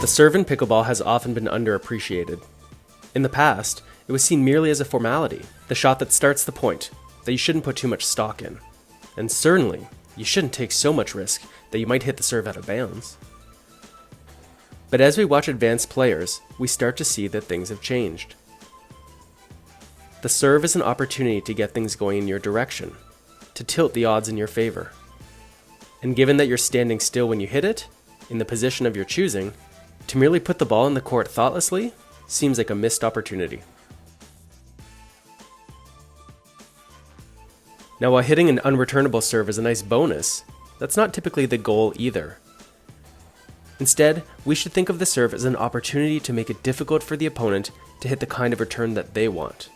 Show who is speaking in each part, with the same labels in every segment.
Speaker 1: serve in pickleball has often been underappreciated. In the past, it was seen merely as a formality, the shot that starts the point, that you shouldn't put too much stock in. And certainly, you shouldn't take so much risk that you might hit the serve out of bounds. But as we watch advanced players, we start to see that things have changed. The serve is an opportunity to get things going in your direction, to tilt the odds in your favor. And given that you're standing still when you hit it, in the position of your choosing, to merely put the ball in the court thoughtlessly seems like a missed opportunity. Now, while hitting an unreturnable serve is a nice bonus, that's not typically the goal either. Instead, we should think of the serve as an opportunity to make it difficult for the opponent to hit the kind of return that they want.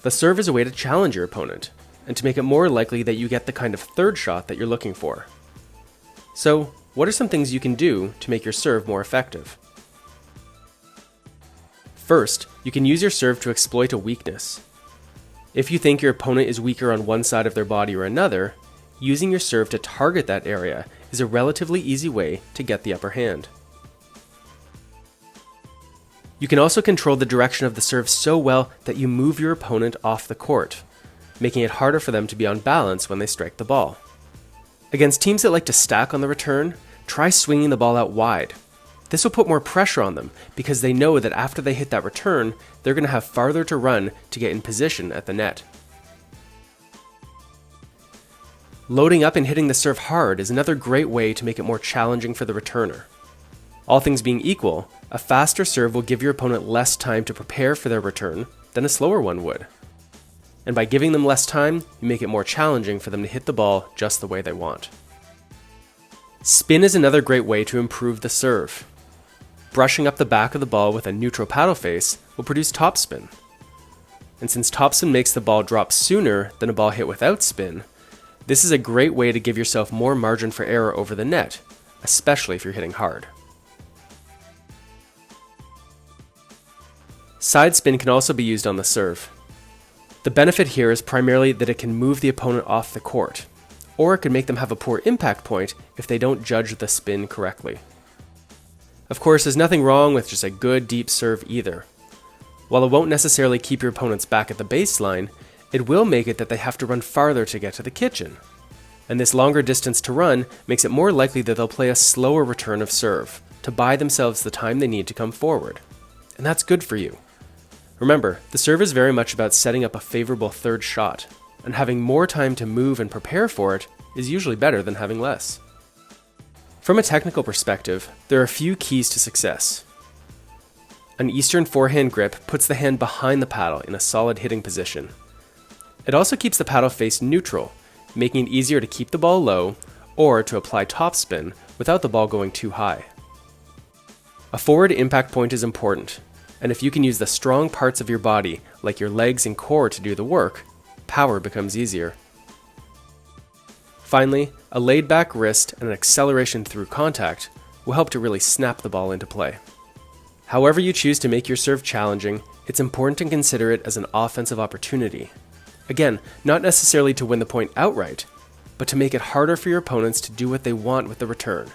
Speaker 1: The serve is a way to challenge your opponent, and to make it more likely that you get the kind of third shot that you're looking for. So, what are some things you can do to make your serve more effective? First, you can use your serve to exploit a weakness. If you think your opponent is weaker on one side of their body or another, using your serve to target that area is a relatively easy way to get the upper hand. You can also control the direction of the serve so well that you move your opponent off the court, making it harder for them to be on balance when they strike the ball. Against teams that like to stack on the return, try swinging the ball out wide. This will put more pressure on them because they know that after they hit that return, they're going to have farther to run to get in position at the net. Loading up and hitting the serve hard is another great way to make it more challenging for the returner. All things being equal, a faster serve will give your opponent less time to prepare for their return than a slower one would. And by giving them less time, you make it more challenging for them to hit the ball just the way they want. Spin is another great way to improve the serve. Brushing up the back of the ball with a neutral paddle face will produce topspin. And since topspin makes the ball drop sooner than a ball hit without spin, this is a great way to give yourself more margin for error over the net, especially if you're hitting hard. Side spin can also be used on the serve. The benefit here is primarily that it can move the opponent off the court, or it can make them have a poor impact point if they don't judge the spin correctly. Of course, there's nothing wrong with just a good deep serve either. While it won't necessarily keep your opponents back at the baseline, it will make it that they have to run farther to get to the kitchen. And this longer distance to run makes it more likely that they'll play a slower return of serve to buy themselves the time they need to come forward. And that's good for you. Remember, the serve is very much about setting up a favorable third shot, and having more time to move and prepare for it is usually better than having less. From a technical perspective, there are a few keys to success. An Eastern forehand grip puts the hand behind the paddle in a solid hitting position. It also keeps the paddle face neutral, making it easier to keep the ball low or to apply topspin without the ball going too high. A forward impact point is important, and if you can use the strong parts of your body, like your legs and core, to do the work, power becomes easier. Finally, a laid-back wrist and an acceleration through contact will help to really snap the ball into play. However you choose to make your serve challenging, it's important to consider it as an offensive opportunity. Again, not necessarily to win the point outright, but to make it harder for your opponents to do what they want with the return,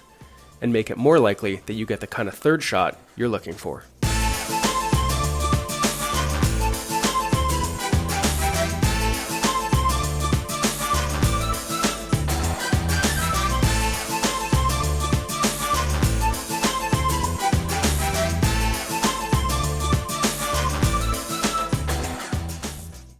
Speaker 1: and make it more likely that you get the kind of third shot you're looking for.